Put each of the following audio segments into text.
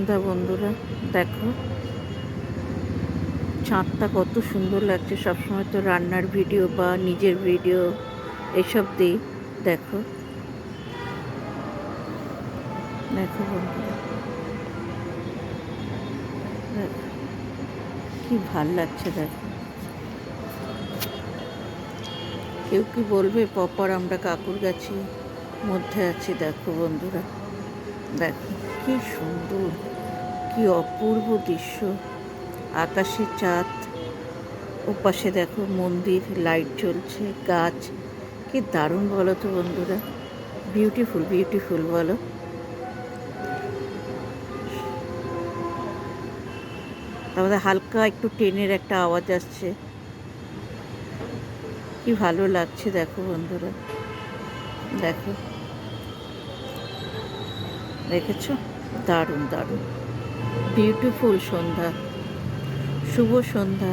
সন্ধ্যা বন্ধুরা, দেখো ছাদটা কত সুন্দর লাগছে। সবসময় তো রান্নার ভিডিও বা নিজের ভিডিও এসব দিই। দেখো দেখো বন্ধুরা, দেখো কি ভাল লাগছে। দেখো কেউ কি বলবে পপার আমরা কাকুর গাছি মধ্যে আছি। দেখো বন্ধুরা, দেখো কি সুন্দর, কি অপূর্ব দৃশ্য। আকাশে চাঁদ, ওপাশে দেখো মন্দির, লাইট জ্বলছে, গাছ, কি দারুণ বলো তো বন্ধুরা। বিউটিফুল বিউটিফুল বলো। তারপরে হালকা একটু ট্রেনের একটা আওয়াজ আসছে, কি ভালো লাগছে। দেখো বন্ধুরা, দেখো দেখেছো, দারুণ দারুণ বিউটিফুল সন্ধ্যা, শুভ সন্ধ্যা।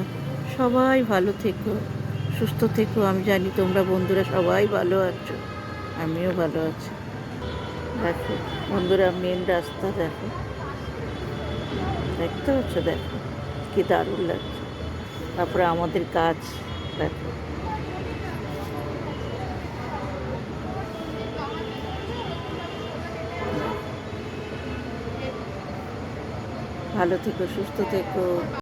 সবাই ভালো থেকো, সুস্থ থেকো। আমি জানি তোমরা বন্ধুরা সবাই ভালো আছো, আমিও ভালো আছি। দেখো বন্ধুরা, মেন রাস্তা দেখো, দেখতে পাচ্ছ, দেখো কি দারুণ লাগছে। তারপরে আমাদের কাজ দেখো। ভালো থেকো, সুস্থ থেকো।